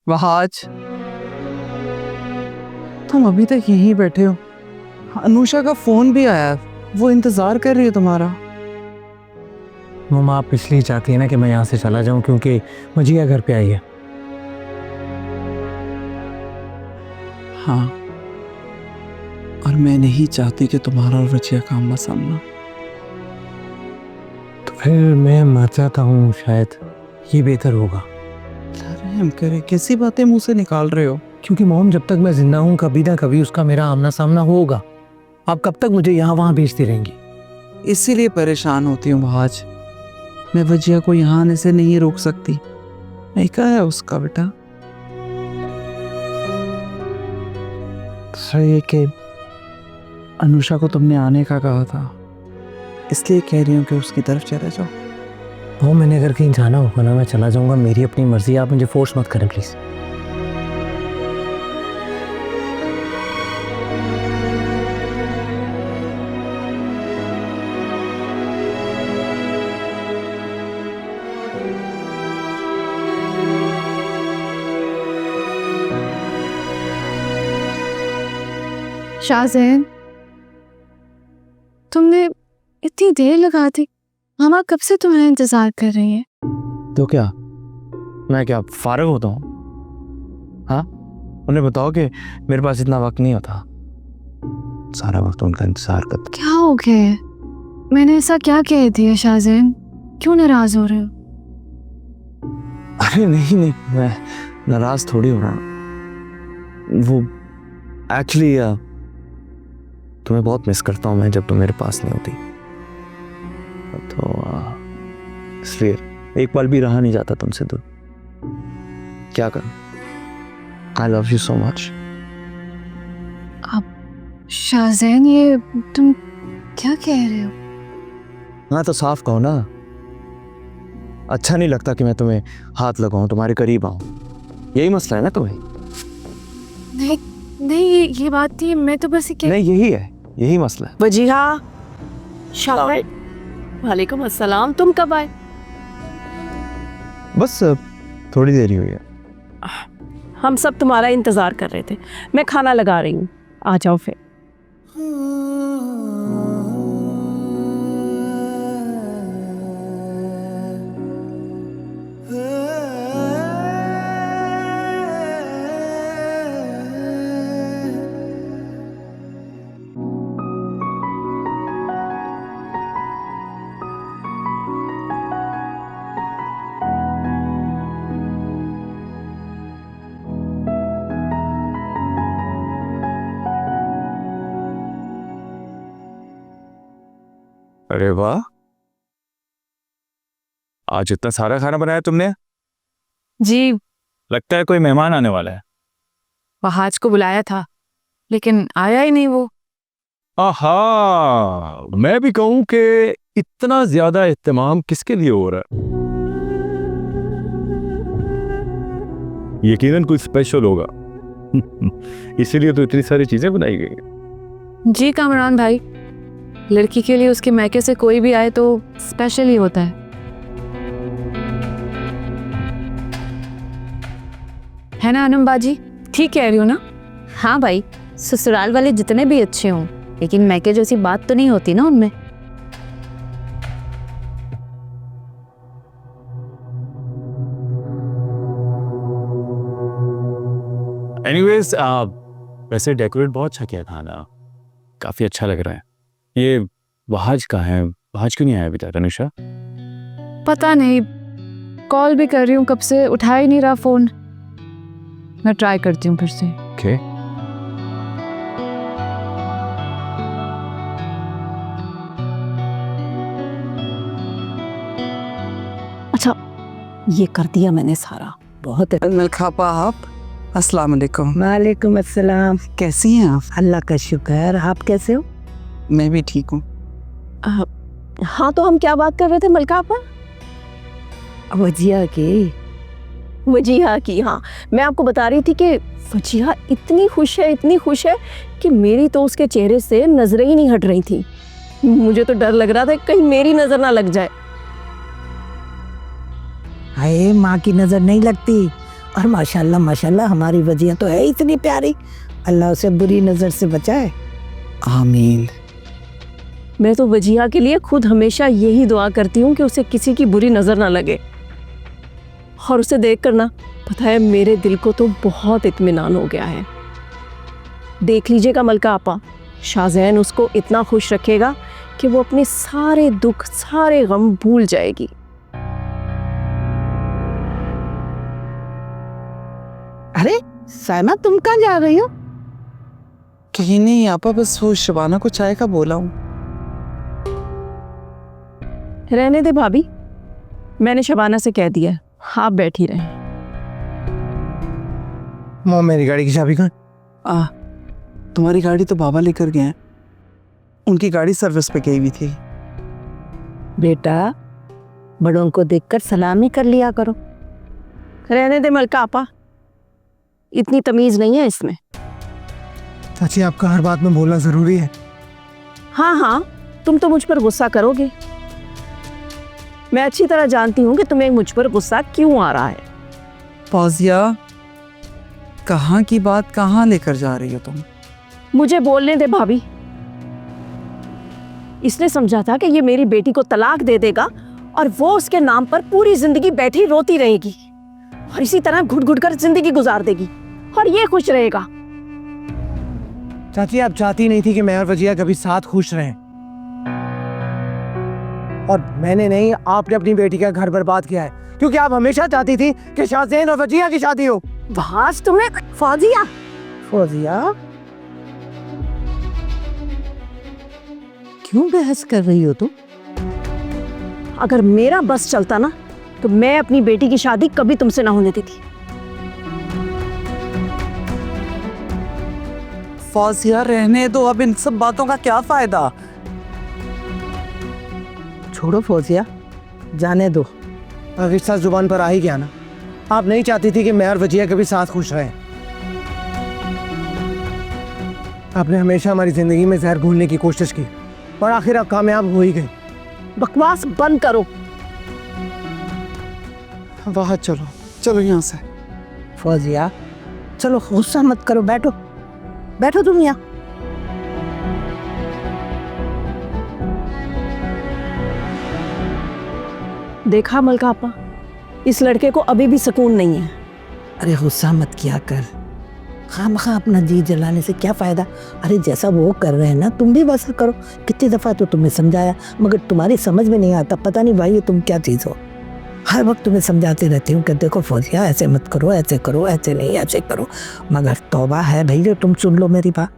वहाज, तुम अभी तक यहीं बैठे हो? अनुषा का फोन भी आया है, वो इंतजार कर रही है तुम्हारा। मम्मा आप इसलिए चाहती है ना कि मैं यहाँ से चला जाऊँ क्योंकि मजिया घर पे आई है। हाँ, और मैं नहीं चाहती कि तुम्हारा और वजिया का आमना सामना। तो फिर मैं मर जाता हूँ, शायद ये बेहतर होगा। रहम करे, कैसी बातें मुंह से निकाल रहे हो? क्योंकि मोम जब तक मैं जिंदा हूँ कभी ना कभी उसका मेरा आमना सामना होगा। आप कब तक मुझे यहाँ वहाँ भेजती रहेंगी? इसीलिए परेशान होती हूँ वहाज। मैं वजिया को यहाँ आने से नहीं रोक सकती। नहीं कहा है उसका बेटा। सर ये कि अनुषा को तुमने आने का कहा था, इसलिए कह रही हूँ कि उसकी तरफ चले जाओ। वो मैंने अगर कहीं जाना होगा ना मैं चला जाऊँगा, मेरी अपनी मर्जी, आप मुझे फोर्स मत करें प्लीज़। शाहज़ैन, तुमने इतनी देर लगा दी। मामा कब से तुम्हारा इंतजार कर रही है। तो क्या मैं क्या फारिग होता हूँ? हाँ, उन्हें बताओ कि मेरे पास इतना वक्त नहीं होता। सारा वक्त उनका इंतजार करता। क्या हो गया है? मैंने ऐसा क्या कह दिया शाहज़ैन? क्यों नाराज हो रहे हो? अरे नहीं नहीं, मैं नाराज थोड़ी हो रहा हूँ। वो एक्चुअली तुम्हें बहुत मिस करता हूँ मैं जब तुम मेरे पास नहीं होती, तो इसलिए एक पल भी रहा नहीं जाता तुमसे दूर। क्या करूं? I love you so much. Shahzain, ये तुम क्या कह रहे हो? हाँ तो साफ कहो ना। अच्छा नहीं लगता कि मैं तुम्हें हाथ लगाऊं, तुम्हारे करीब आऊं। यही मसला है ना तुम्हें? नहीं नहीं, ये बात नहीं। मैं तो बस नहीं, यही है, यही मसला है। वजीहा, शाबाश। वालेकुम अस्सलाम, तुम कब आए? बस थोड़ी देर ही हुई है। हम सब तुम्हारा इंतजार कर रहे थे। मैं खाना लगा रही हूँ, आ जाओ फिर। अरे वाह, आज इतना सारा खाना बनाया तुमने। जी, लगता है कोई मेहमान आने वाला है। वहाज को बुलाया था लेकिन आया ही नहीं वो। आहा, मैं भी कहूं कि इतना ज्यादा इत्तेमाम किसके लिए हो रहा है? यकीनन कोई स्पेशल होगा। इसीलिए तो इतनी सारी चीजें बनाई गई हैं। जी कामरान भाई, लड़की के लिए उसके मैके से कोई भी आए तो स्पेशल ही होता है। है ना अनम बाजी? ठीक कह रही हो ना? हाँ भाई, ससुराल वाले जितने भी अच्छे हों लेकिन मैके जैसी बात तो नहीं होती ना उनमें। एनीवेज, वैसे डेकोरेट बहुत अच्छा किया खाना, काफी अच्छा लग रहा है। ये वहाज का है, वहाज क्यों नहीं आया अभी तक अनुषा? पता नहीं, कॉल भी कर रही हूँ कब से, उठा ही नहीं रहा फोन। मैं ट्राई करती हूँ फिर से। ओके। अच्छा, ये कर दिया मैंने सारा। बहुत है। मलखापा आप, अस्सलाम वालेकुम। वालेकुम अस्सलाम। कैसी हैं आप? अल्लाह का शुक्र, आप कैसे हो? मैं भी ठीक हूँ। हाँ, तो हम क्या बात कर रहे थे मलकापा? वजिया की। हाँ, मैं आपको बता रही थी कि वजिया इतनी खुश है कि मेरी तो उसके चेहरे से नजरें ही नहीं हट रही थी। मुझे तो डर लग रहा था कहीं मेरी नजर ना लग जाए। हाय, माँ की नजर नहीं लगती, और माशाल्लाह माशाल्लाह हमारी वजिया तो है इतनी प्यारी, अल्लाह उसे बुरी नज़र से बचाए। आमीन। मैं तो वजिया के लिए खुद हमेशा यही दुआ करती हूँ कि उसे किसी की बुरी नज़र ना लगे। और उसे देख कर ना, पता है, मेरे दिल को तो बहुत इत्मीनान हो गया है। देख लीजिएगा मलका आपा, शाहजैन उसको इतना खुश रखेगा कि वो अपने सारे दुख सारे गम भूल जाएगी। अरे साइमा, तुम कहाँ जा रही हो? कहीं नहीं आपा, बस वो शबाना को चाय का बोला हूँ। रहने दे भाभी, मैंने शबाना से कह दिया, आप बैठ ही रहें। मॉम, मेरी गाड़ी की चाबी कहाँ? तुम्हारी गाड़ी तो बाबा लेकर गए हैं, उनकी गाड़ी सर्विस पे गई हुई थी। बेटा, बड़ों को देखकर सलामी कर लिया करो। रहने दे मलका आपा, इतनी तमीज नहीं है इसमें। चाची, आपका हर बात में बोलना जरूरी है। हाँ हाँ, तुम तो मुझ पर गुस्सा करोगे। मैं अच्छी तरह जानती हूँ कि तुम्हें मुझ पर गुस्सा क्यों आ रहा है। फौजिया, कहाँ की बात कहाँ लेकर जा रही हो तुम? मुझे बोलने दे भाभी। इसने समझा था कि ये मेरी बेटी को तलाक दे देगा और वो उसके नाम पर पूरी जिंदगी बैठी रोती रहेगी और इसी तरह घुट घुट कर जिंदगी गुजार देगी और ये खुश रहेगा। चाची, आप चाहती नहीं थी कि मैं और वजिया कभी साथ खुश रहें, और मैंने नहीं, आपने अपनी बेटी का घर बर्बाद किया है, क्योंकि आप हमेशा चाहती थी कि शाहजैन और वजिया की शादी हो। बस तुम्हें फौजिया, फौजिया, क्यों बहस कर रही हो तुम? अगर मेरा बस चलता ना तो मैं अपनी बेटी की शादी कभी तुमसे ना होने देती। फौजिया, रहने दो, अब इन सब बातों का क्या फायदा? छोड़ो फौजिया, जाने दो। रिश्ता जुबान पर आ ही गया ना। आप नहीं चाहती थी कि मैं और वजिया कभी साथ खुश रहें। आपने हमेशा हमारी जिंदगी में जहर घोलने की कोशिश की और आखिर आप कामयाब हो ही गए। बकवास बंद करो। बाहर चलो, चलो यहाँ से। फौजिया, चलो गुस्सा मत करो, बैठो बैठो तुम यहाँ। देखा मलका आपा, इस लड़के को अभी भी सुकून नहीं है। अरे गुस्सा मत किया कर, खामखा अपना जी जलाने से क्या फायदा। अरे जैसा वो कर रहे हैं ना, तुम भी वैसा करो। कितनी दफा तो तुम्हें समझाया, मगर तुम्हारी समझ में नहीं आता। पता नहीं भाई ये तुम क्या चीज हो। हर वक्त तुम्हें समझाती रहती हूँ कि देखो फौजिया, ऐसे मत करो, ऐसे करो, ऐसे नहीं, ऐसे करो, मगर तौबा है भैया, तुम सुन लो मेरी बात।